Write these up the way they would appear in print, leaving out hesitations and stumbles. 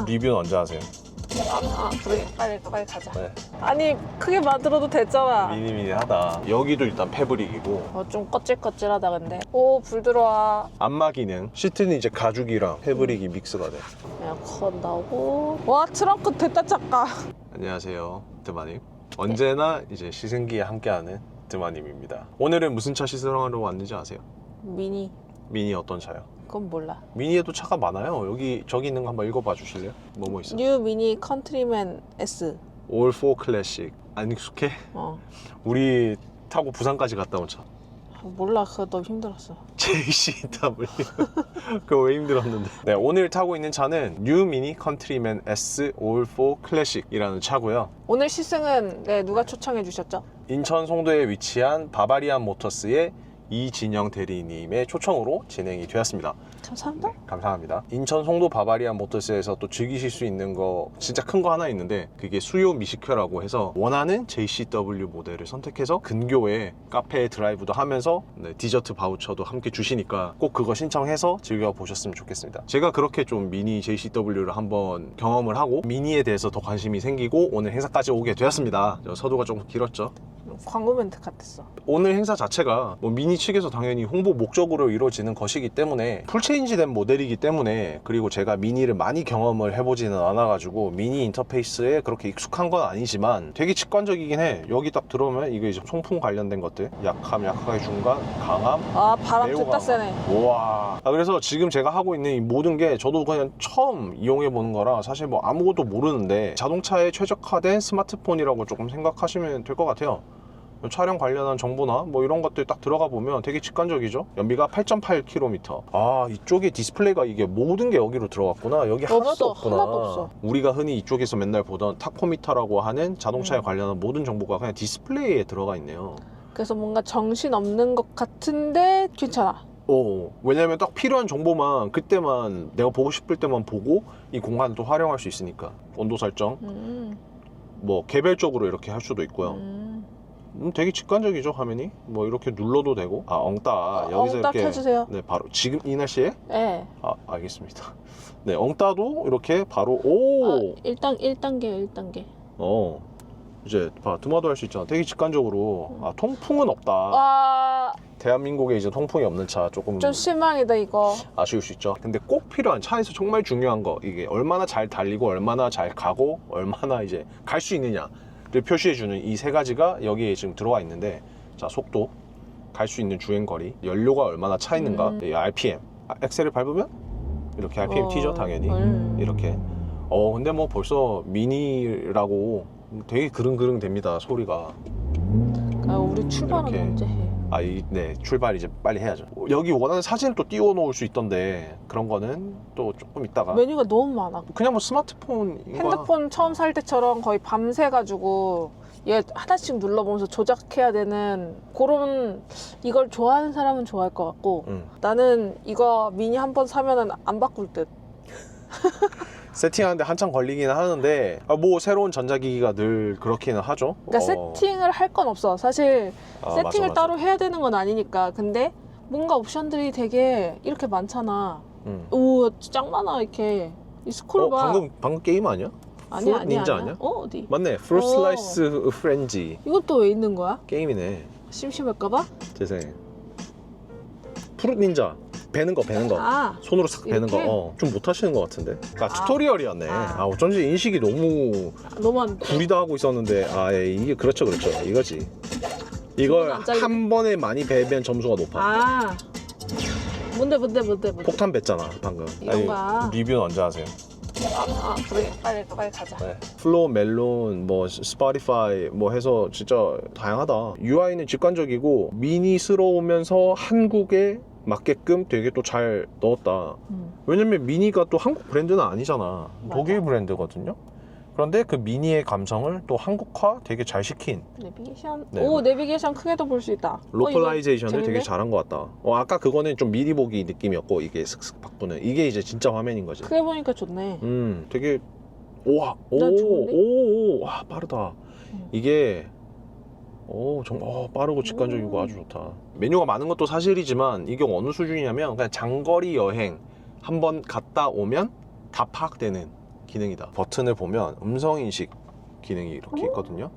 리뷰는 언제 하세요? 그래. 빨리 가자. 네. 아니, 크게 만들어도 됐잖아. 미니미니하다. 여기도 일단 패브릭이고 좀 거칠거칠하다, 근데. 오, 불 들어와. 안마 기능. 시트는 이제 가죽이랑 패브릭이 믹스가 돼. 에어컨 나오고. 와, 트렁크 됐다, 작가. 안녕하세요, 드마님. 언제나 이제 시승기에 함께하는 드마님입니다. 오늘은 무슨 차 시승하러 왔는지 아세요? 미니. 미니 어떤 차요? 그건 몰라. 미니에도 차가 많아요. 저기 있는 거 한번 읽어봐 주실래요? 뭐뭐 있어? 뉴 미니 컨트리맨 S. All 4 클래식. 안 익숙해? 우리 타고 부산까지 갔다 온 차. 몰라, 그거 너무 힘들었어. JCW. 그거 왜 힘들었는데? 네, 오늘 타고 있는 차는 뉴 미니 컨트리맨 S All 4 클래식이라는 차고요. 오늘 시승은 누가 초청해 주셨죠? 인천 송도에 위치한 바바리안 모터스의 이진영 대리님의 초청으로 진행이 되었습니다. 감사합니다. 감사합니다. 인천 송도 바바리안 모터스에서 또 즐기실 수 있는 거 진짜 큰 거 하나 있는데, 그게 수요 미식회라고 해서 원하는 JCW 모델을 선택해서 근교에 카페 드라이브도 하면서 디저트 바우처도 함께 주시니까 꼭 그거 신청해서 즐겨보셨으면 좋겠습니다. 제가 그렇게 좀 미니 JCW를 한번 경험을 하고 미니에 대해서 더 관심이 생기고 오늘 행사까지 오게 되었습니다. 서두가 좀 길었죠. 광고 멘트 같았어. 오늘 행사 자체가 뭐 미니 측에서 당연히 홍보 목적으로 이루어지는 것이기 때문에 풀체인지 된 모델이기 때문에, 그리고 제가 미니를 많이 경험을 해보지는 않아가지고 미니 인터페이스에 그렇게 익숙한 건 아니지만 되게 직관적이긴 해. 여기 딱 들어오면 이게 이제 송풍 관련된 것들, 약함, 약하게 중간, 강함, 바람 매우 됐다 강함. 세네. 우와. 그래서 지금 제가 하고 있는 이 모든 게 저도 그냥 처음 이용해 보는 거라 사실 뭐 아무것도 모르는데 자동차에 최적화된 스마트폰이라고 조금 생각하시면 될 것 같아요. 촬영 관련한 정보나 뭐 이런 것들 딱 들어가 보면 되게 직관적이죠. 연비가 8.8km. 이쪽에 디스플레이가 이게 모든 게 여기로 들어갔구나. 여기 하나도 없구나. 하나도 없어. 우리가 흔히 이쪽에서 맨날 보던 타코미터라고 하는 자동차에 관련한 모든 정보가 그냥 디스플레이에 들어가 있네요. 그래서 뭔가 정신 없는 것 같은데 괜찮아. 왜냐면 딱 필요한 정보만 그때만 내가 보고 싶을 때만 보고 이 공간을 또 활용할 수 있으니까. 온도 설정 뭐 개별적으로 이렇게 할 수도 있고요. 되게 직관적이죠. 화면이 뭐 이렇게 눌러도 되고. 엉따 여기서 엉따 이렇게 켜주세요. 네, 바로 지금 이 날씨에? 네. 알겠습니다. 네, 엉따도 이렇게 바로 1단계. 이제 드마도 할 수 있잖아. 되게 직관적으로. 통풍은 없다. 대한민국에 이제 통풍이 없는 차 조금 좀 실망이다 이거. 아쉬울 수 있죠. 근데 꼭 필요한, 차에서 정말 중요한 거, 이게 얼마나 잘 달리고 얼마나 잘 가고 얼마나 이제 갈 수 있느냐를 표시해주는 이 세 가지가 여기에 지금 들어와 있는데, 자, 속도, 갈 수 있는 주행거리, 연료가 얼마나 차 있는가, 이 RPM, 엑셀을 밟으면 이렇게 RPM 튀죠, 당연히. 이렇게. 근데 뭐 벌써 미니라고 되게 그릉그릉 됩니다, 소리가. 우리 출발은 이렇게. 언제 해? 네, 출발 이제 빨리 해야죠. 여기 원하는 사진을 또 띄워 놓을 수 있던데, 그런 거는 또 조금 있다가. 메뉴가 너무 많아. 그냥 뭐 스마트폰 핸드폰 처음 살 때처럼 거의 밤새 가지고 얘 하나씩 눌러보면서 조작해야 되는 그런, 이걸 좋아하는 사람은 좋아할 것 같고 나는 이거 미니 한 번 사면은 안 바꿀 듯. 세팅하는데 한참 걸리긴 하는데, 뭐 새로운 전자기기가 늘 그렇기는 하죠. 그러니까 세팅을 할 건 없어 사실. 세팅을 맞아. 따로 해야 되는 건 아니니까. 근데 뭔가 옵션들이 되게 이렇게 많잖아. 오, 짱 많아. 이렇게 이 스크롤 봐. 방금 게임 아니야? 아니야. 닌자 아니야? 어디? 맞네. 프루트 슬라이스 프렌지. 이건 또 왜 있는 거야? 게임이네. 심심할까봐? 세상에. 프루트 닌자. 베는 거. 손으로 싹 베는 이렇게? 거. 좀 못하시는 것 같은데. 튜토리얼이었네. 어쩐지 인식이 너무 안 돼. 구리다 하고 있었는데, 이게 그렇죠. 이거지. 이걸 안 잘리네. 한 번에 많이 베면 점수가 높아. 뭔데? 폭탄 뱉잖아, 방금. 이건가? 리뷰는 언제 하세요? 그래. 빨리 가자. 네. 플로우, 멜론, 뭐 스포티파이 뭐 해서 진짜 다양하다. UI는 직관적이고 미니스러우면서 한국에 맞게끔 되게 또 잘 넣었다. 왜냐면 미니가 또 한국 브랜드는 아니잖아. 맞아. 독일 브랜드거든요. 그런데 그 미니의 감성을 또 한국화 되게 잘 시킨. 내비게이션. 네. 오, 내비게이션 크게도 볼 수 있다. 로컬라이제이션을 되게 재밌네? 잘한 것 같다. 아까 그거는 좀 미리 보기 느낌이었고, 이게 슥슥 바꾸는, 이게 이제 진짜 화면인 거지. 크게 보니까 좋네. 되게 난 좋은데? 와, 빠르다. 이게 정말 빠르고 직관적이고 아주 좋다. 메뉴가 많은 것도 사실이지만 이게 어느 수준이냐면 그냥 장거리 여행 한번 갔다 오면 다 파악되는 기능이다. 버튼을 보면 음성 인식 기능이 이렇게 있거든요.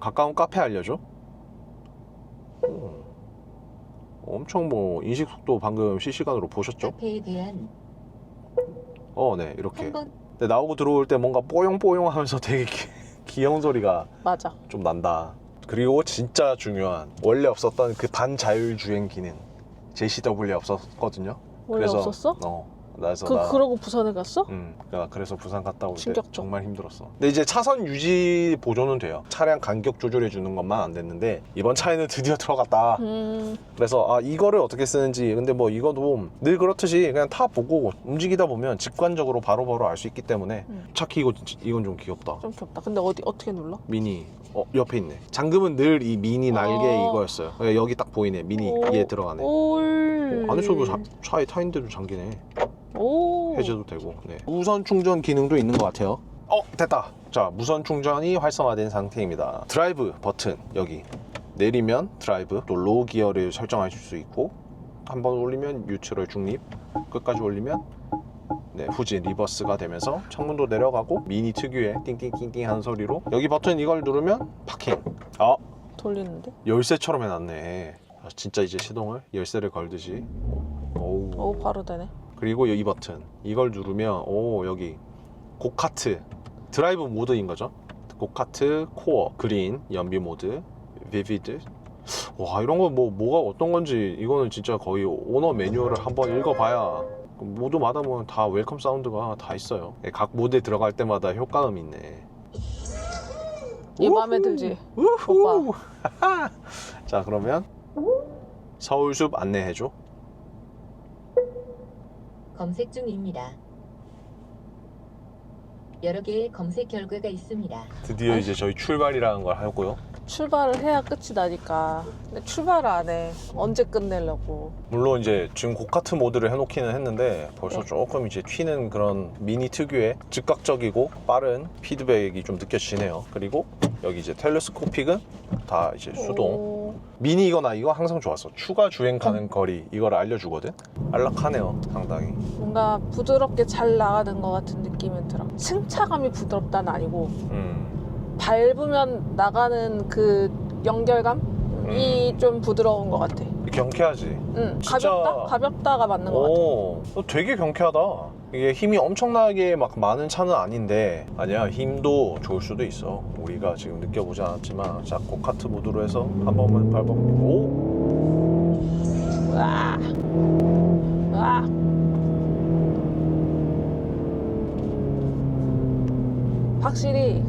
가까운 카페 알려줘. 엄청 뭐 인식 속도 방금 실시간으로 보셨죠? 카페에 대한 네, 이렇게. 한번 근데 나오고 들어올 때 뭔가 뽀용뽀용 하면서 되게 귀여운 소리가 맞아. 좀 난다. 그리고 진짜 중요한 원래 없었던 그 반자율주행 기능 JCW에 없었거든요. 원래 없었어? 그래서 그러고 부산에 갔어? 그래서 부산 갔다 올 때 충격적. 정말 힘들었어. 근데 이제 차선 유지 보조는 돼요. 차량 간격 조절해 주는 것만 안 됐는데 이번 차에는 드디어 들어갔다. 그래서 이거를 어떻게 쓰는지, 근데 뭐 이거도 늘 그렇듯이 그냥 타 보고 움직이다 보면 직관적으로 바로바로 알 수 있기 때문에 차키 이건 좀 귀엽다. 좀 귀엽다. 근데 어떻게 눌러? 미니 옆에 있네. 잠금은 늘 이 미니 날개 이거였어요. 여기 딱 보이네. 미니 얘 들어가네. 안에서도 차에 타 있는데도 잠기네. 해제도 되고. 네. 무선 충전 기능도 있는 것 같아요. 됐다. 자, 무선 충전이 활성화된 상태입니다. 드라이브 버튼 여기 내리면 드라이브, 또 로우 기어를 설정하실 수 있고, 한번 올리면 뉴트럴 중립, 끝까지 올리면 후진 리버스가 되면서 창문도 내려가고, 미니 특유의 띵띵띵띵 하는 소리로, 여기 버튼 이걸 누르면 파킹. 돌리는데? 열쇠처럼 해놨네. 진짜 이제 시동을 열쇠를 걸듯이. 바로 되네. 그리고 이 버튼 이걸 누르면 여기 고카트 드라이브 모드인 거죠. 고카트, 코어, 그린, 연비 모드, 비비드. 와, 이런 거 뭐가 어떤 건지 이거는 진짜 거의 오너 매뉴얼을 한번 읽어봐야. 모드마다 뭐 다 웰컴 사운드가 다 있어요. 각 모드에 들어갈 때마다 효과음이 있네. 얘 마음에 들지? 우후. 자, 그러면 서울숲 안내해줘. 검색 중입니다. 여러 개의 검색 결과가 있습니다. 드디어 이제 저희 출발이라는 걸 하고요. 출발을 해야 끝이 나니까. 근데 출발을 안 해. 언제 끝내려고. 물론 이제 지금 고카트 모드를 해놓기는 했는데 벌써 조금 이제 튀는 그런 미니 특유의 즉각적이고 빠른 피드백이 좀 느껴지네요. 그리고 여기 이제 텔레스코픽은 다 이제 수동. 미니 이거 항상 좋았어. 추가 주행 가능 거리 이걸 알려주거든. 안락하네요, 상당히. 뭔가 부드럽게 잘 나가는 것 같은 느낌은 들어. 승차감이 부드럽다는 아니고 밟으면 나가는 그 연결감이 좀 부드러운 것 같아. 경쾌하지. 진짜... 가볍다가 맞는 것 같아. 되게 경쾌하다. 이게 힘이 엄청나게 막 많은 차는 아닌데, 아니야, 힘도 좋을 수도 있어. 우리가 지금 느껴보지 않았지만. 자, 고카트 모드로 해서 한 번만 밟아보고. 으아. 확실히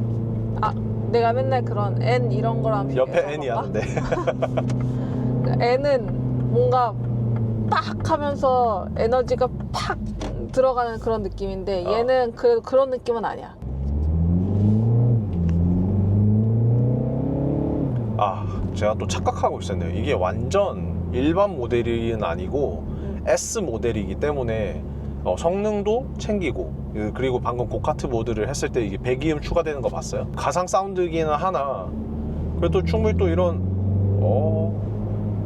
내가 맨날 그런 N 이런 거랑 비교해서 옆에 N이 하는데 N은 뭔가 빡 하면서 에너지가 팍 들어가는 그런 느낌인데 얘는 그런 느낌은 아니야. 제가 또 착각하고 있었네요. 이게 완전 일반 모델은 아니고 S 모델이기 때문에 성능도 챙기고, 그리고 방금 고카트 모드를 했을 때 이게 배기음 추가되는 거 봤어요? 가상 사운드기는 하나 그래도 충분히 또 이런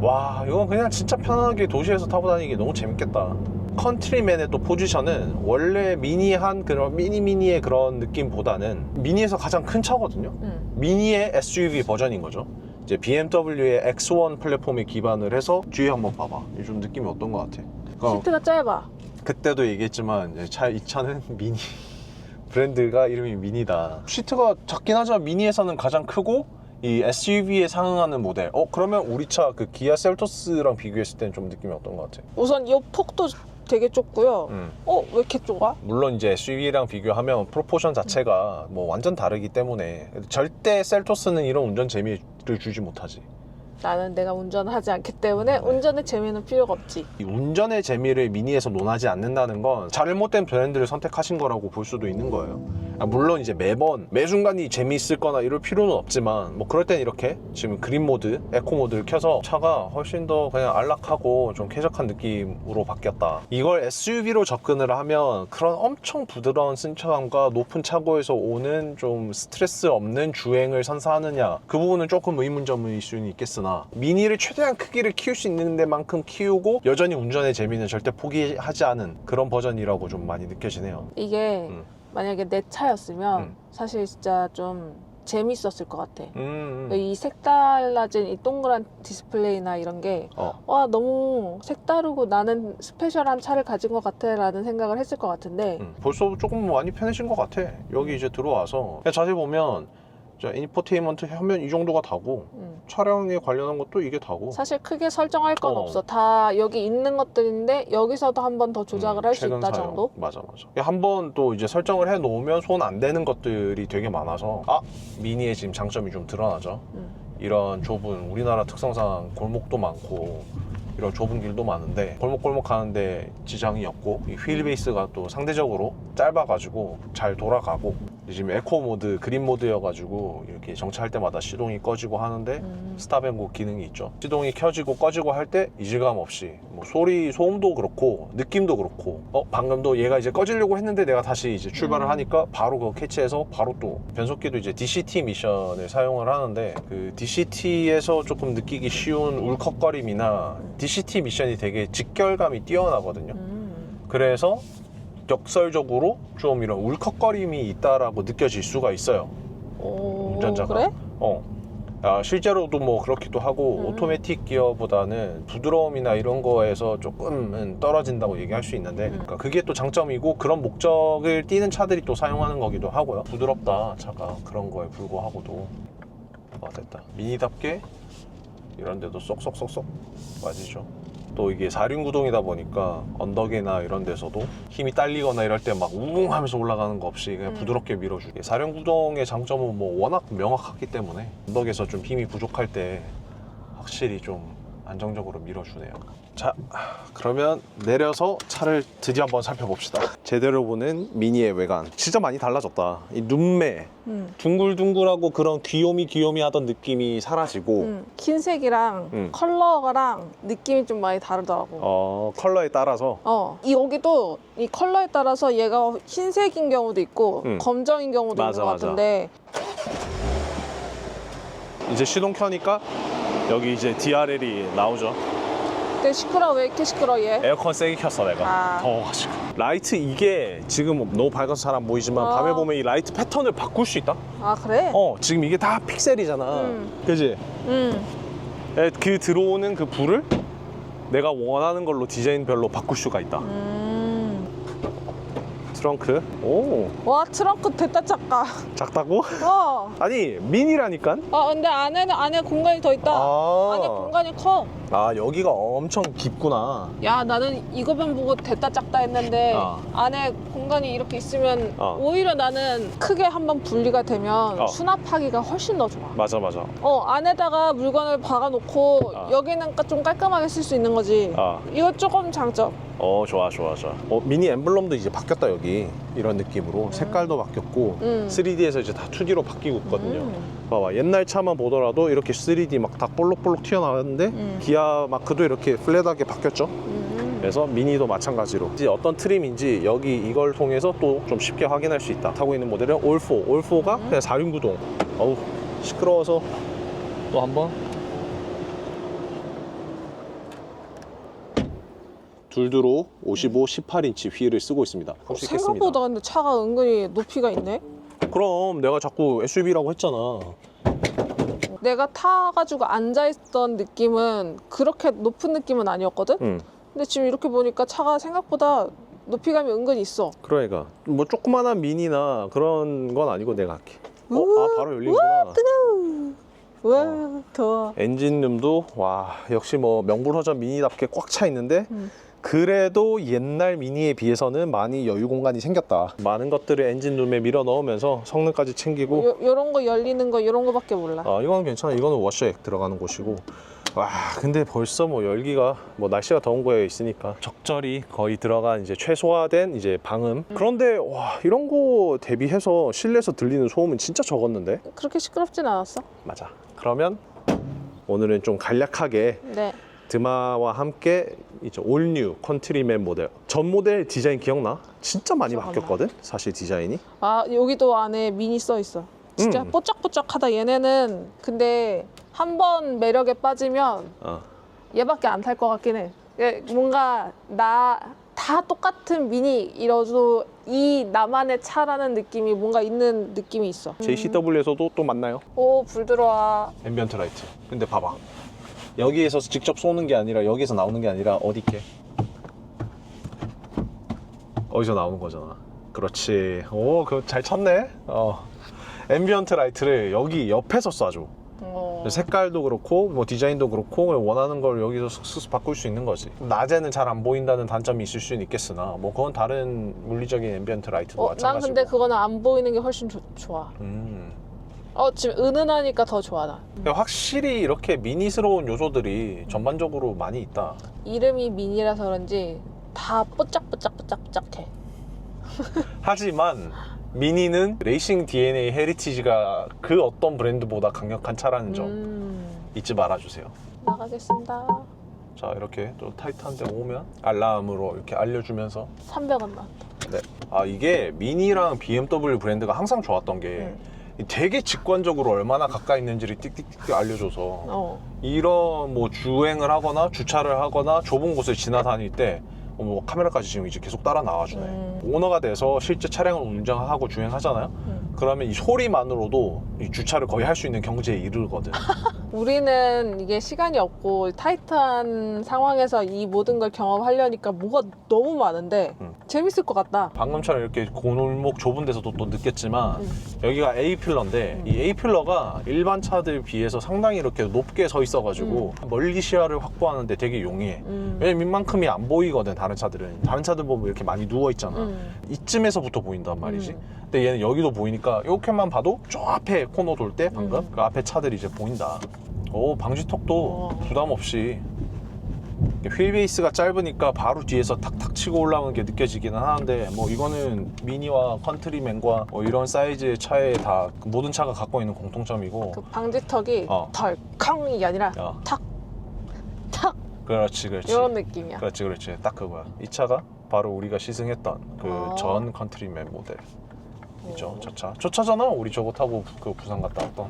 와, 이건 그냥 진짜 편안하게 도시에서 타고 다니기 너무 재밌겠다. 컨트리맨의 또 포지션은 원래 미니한 그런 미니의 그런 느낌보다는 미니에서 가장 큰 차거든요. 미니의 SUV 버전인 거죠. 이제 BMW의 X1 플랫폼에 기반을 해서 뒤에 한번 봐봐. 좀 느낌이 어떤 것 같아? 시트가 짧아. 그때도 얘기했지만 이 차는 미니 브랜드가 이름이 미니다. 시트가 작긴 하지만 미니에서는 가장 크고 이 SUV에 상응하는 모델. 그러면 우리 차 그 기아 셀토스랑 비교했을 때는 좀 느낌이 어떤 것 같아? 우선 이 폭도 되게 좁고요. 왜 이렇게 좁아? 물론 이제 SUV랑 비교하면 프로포션 자체가 뭐 완전 다르기 때문에 절대 셀토스는 이런 운전 재미를 주지 못하지. 나는 내가 운전을 하지 않기 때문에 운전의 재미는 필요가 없지. 이 운전의 재미를 미니에서 논하지 않는다는 건 잘못된 브랜드를 선택하신 거라고 볼 수도 있는 거예요. 물론 이제 매 순간이 재미있을 거나 이럴 필요는 없지만, 뭐 그럴 땐 이렇게 지금 그린 모드, 에코 모드를 켜서 차가 훨씬 더 그냥 안락하고 좀 쾌적한 느낌으로 바뀌었다. 이걸 SUV로 접근을 하면 그런 엄청 부드러운 승차감과 높은 차고에서 오는 좀 스트레스 없는 주행을 선사하느냐, 그 부분은 조금 의문점일 수는 있겠으나, 미니를 최대한 크기를 키울 수 있는 데만큼 키우고 여전히 운전의 재미는 절대 포기하지 않은 그런 버전이라고 좀 많이 느껴지네요. 이게 만약에 내 차였으면 사실 진짜 좀 재밌었을 것 같아. 이 색달라진 이 동그란 디스플레이나 이런 게 와, 너무 색다르고 나는 스페셜한 차를 가진 것 같아 라는 생각을 했을 것 같은데 벌써 조금 많이 편해진 것 같아. 여기 이제 들어와서 그냥 자세히 보면 인포테인먼트 화면 이 정도가 다고 촬영에 관련한 것도 이게 다고 사실 크게 설정할 건 없어. 다 여기 있는 것들인데 여기서도 한 번 더 조작을 할 수 최근 있다 사용. 정도? 맞아. 한번 또 이제 설정을 해 놓으면 손 안 대는 것들이 되게 많아서 미니의 지금 장점이 좀 드러나죠. 이런 좁은 우리나라 특성상 골목도 많고 이런 좁은 길도 많은데 골목골목 가는데 지장이 없고 이 휠 베이스가 또 상대적으로 짧아가지고 잘 돌아가고 지금 에코 모드, 그린 모드여가지고 이렇게 정차할 때마다 시동이 꺼지고 하는데 스탑앤고 기능이 있죠. 시동이 켜지고 꺼지고 할 때 이질감 없이 뭐 소리, 소음도 그렇고 느낌도 그렇고 방금도 얘가 이제 꺼지려고 했는데 내가 다시 이제 출발을 하니까 바로 그거 캐치해서 바로 또 변속기도 이제 DCT 미션을 사용을 하는데 그 DCT에서 조금 느끼기 쉬운 울컥거림이나 DCT 미션이 되게 직결감이 뛰어나거든요. 그래서 역설적으로 좀 이런 울컥거림이 있다라고 느껴질 수가 있어요. 운전자가. 그래? 실제로도 뭐 그렇기도 하고 오토매틱 기어보다는 부드러움이나 이런 거에서 조금은 떨어진다고 얘기할 수 있는데 그러니까 그게 또 장점이고 그런 목적을 띠는 차들이 또 사용하는 거기도 하고요. 부드럽다 차가 그런 거에 불구하고도 됐다. 미니답게 이런 데도 쏙쏙쏙쏙 맞으죠. 또 이게 4륜구동이다 보니까 언덕이나 이런 데서도 힘이 딸리거나 이럴 때 막 웅 하면서 올라가는 거 없이 그냥 부드럽게 밀어주게. 4륜구동의 장점은 뭐 워낙 명확하기 때문에 언덕에서 좀 힘이 부족할 때 확실히 좀 안정적으로 밀어주네요. 자, 그러면 내려서 차를 드디어 한번 살펴봅시다. 제대로 보는 미니의 외관 진짜 많이 달라졌다. 이 눈매 둥글둥글하고 그런 귀요미 하던 느낌이 사라지고 흰색이랑 컬러랑 느낌이 좀 많이 다르더라고. 컬러에 따라서 여기도 이 컬러에 따라서 얘가 흰색인 경우도 있고 검정인 경우도 있는 것 같은데 이제 시동 켜니까 여기 이제 DRL이 나오죠. 근데 시끄러워. 왜 이렇게 시끄러워 얘? 에어컨 세게 켰어 내가. 더워가지고. 라이트 이게 지금 너무 밝아서 잘 안 보이지만 밤에 보면 이 라이트 패턴을 바꿀 수 있다? 그래? 지금 이게 다 픽셀이잖아. 그지? 그 들어오는 그 불을 내가 원하는 걸로 디자인별로 바꿀 수가 있다. 트렁크. 와, 트렁크 됐다 작다. 작다고? 아니 미니라니까? 근데 안에 공간이 더 있다. 안에 공간이 커. 여기가 엄청 깊구나. 야, 나는 이거만 보고 됐다 작다 했는데 안에 공간이 이렇게 있으면 오히려 나는 크게 한번 분리가 되면 수납하기가 훨씬 더 좋아. 맞아. 안에다가 물건을 박아놓고 여기는 좀 깔끔하게 쓸 수 있는 거지. 이거 조금 장점. 좋아. 미니 엠블럼도 이제 바뀌었다 여기. 이런 느낌으로 색깔도 바뀌었고 3D에서 이제 다 2D로 바뀌고 있거든요. 봐봐, 옛날 차만 보더라도 이렇게 3D 막 다 볼록볼록 튀어나왔는데 기아 마크도 이렇게 플랫하게 바뀌었죠. 그래서 미니도 마찬가지로 이제 어떤 트림인지 여기 이걸 통해서 또 좀 쉽게 확인할 수 있다. 타고 있는 모델은 올4가 그냥 4륜구동. 어우 시끄러워서 또 한번 둘두로 55, 18인치 휠을 쓰고 있습니다. 볼수 있겠습니다. 생각보다 근데 차가 은근히 높이가 있네. 그럼 내가 자꾸 SUV라고 했잖아. 내가 타가지고 앉아있던 느낌은 그렇게 높은 느낌은 아니었거든? 근데 지금 이렇게 보니까 차가 생각보다 높이감이 은근히 있어. 그러니까 뭐 조그만한 미니나 그런 건 아니고 내가 할게. 바로 열리는구나. 와, 더워. 엔진룸도 와 역시 뭐 명불허전 미니답게 꽉 차 있는데 그래도 옛날 미니에 비해서는 많이 여유 공간이 생겼다. 많은 것들을 엔진룸에 밀어 넣으면서 성능까지 챙기고 요런 거 열리는 거 요런 거밖에 몰라. 이거는 괜찮아. 이거는 워셔액 들어가는 곳이고. 와 근데 벌써 뭐 열기가 뭐 날씨가 더운 거에 있으니까 적절히 거의 들어간 이제 최소화된 이제 방음. 그런데 와 이런 거 대비해서 실내에서 들리는 소음은 진짜 적었는데. 그렇게 시끄럽진 않았어. 맞아. 그러면 오늘은 좀 간략하게 네. 드마와 함께 이제 올뉴 컨트리맨 모델 전 모델 디자인 기억나? 진짜 많이 바뀌었거든 사실 디자인이. 여기도 안에 미니 써 있어. 진짜 뽀짝뽀짝하다. 얘네는 근데 한 번 매력에 빠지면 얘밖에 안 탈 것 같긴 해. 뭔가 나 다 똑같은 미니이라도 이 나만의 차라는 느낌이 뭔가 있는 느낌이 있어. JCW에서도 또 만나요. 오, 불 들어와. 앰비언트 라이트. 근데 봐봐. 여기에서 직접 쏘는 게 아니라 여기에서 나오는 게 아니라 어디 있게? 어디서 나오는 거잖아. 그렇지. 오, 그거 잘 쳤네. 앰비언트 라이트를 여기 옆에서 쏴줘. 색깔도 그렇고 뭐 디자인도 그렇고 원하는 걸 여기서 슥슥 바꿀 수 있는 거지. 낮에는 잘 안 보인다는 단점이 있을 수는 있겠으나 뭐 그건 다른 물리적인 앰비언트 라이트도 난 마찬가지고. 근데 그거는 안 보이는 게 훨씬 좋아. 지금 은은하니까 더 좋아 나. 확실히 이렇게 미니스러운 요소들이 전반적으로 많이 있다. 이름이 미니라서 그런지 다 뽀짝뽀짝뽀짝뽀짝해. 하지만 미니는 레이싱 DNA 헤리티지가 그 어떤 브랜드보다 강력한 차라는 점 잊지 말아주세요. 나가겠습니다. 자, 이렇게 또 타이트한 데 오면 알람으로 이렇게 알려주면서 300원 나왔다. 네. 이게 미니랑 BMW 브랜드가 항상 좋았던 게 되게 직관적으로 얼마나 가까이 있는지를 띡띡띡 알려줘서 이런 뭐 주행을 하거나 주차를 하거나 좁은 곳을 지나다닐 때 뭐 카메라까지 지금 이제 계속 따라 나와주네. 오너가 돼서 실제 차량을 운전하고 주행하잖아요. 그러면 이 소리만으로도 이 주차를 거의 할 수 있는 경지에 이르거든. 우리는 이게 시간이 없고 타이트한 상황에서 이 모든 걸 경험하려니까 뭐가 너무 많은데 재밌을 것 같다. 방금처럼 이렇게 골목 좁은 데서도 또 느꼈지만 여기가 A필러인데 이 A필러가 일반 차들 비해서 상당히 이렇게 높게 서 있어가지고 멀리 시야를 확보하는데 되게 용이해. 왜냐면 이만큼이 안 보이거든. 다른 차들 보면 이렇게 많이 누워있잖아. 이쯤에서부터 보인단 말이지. 근데 얘는 여기도 보이니까 이렇게만 봐도 저 앞에 코너 돌 때 방금 그 앞에 차들이 이제 보인다. 오, 방지턱도 부담 없이. 휠베이스가 짧으니까 바로 뒤에서 탁탁 치고 올라오는 게 느껴지기는 하는데 뭐 이거는 미니와 컨트리맨과 뭐 이런 사이즈의 차에 다 모든 차가 갖고 있는 공통점이고. 그 방지턱이 덜컹이 아니라 탁 그렇지 이런 느낌이야. 그렇지 딱 그거야. 이 차가 바로 우리가 시승했던 그 전 컨트리맨 모델 이죠. 저 차잖아. 우리 저거 타고 그 부산 갔다 왔던.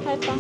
살짝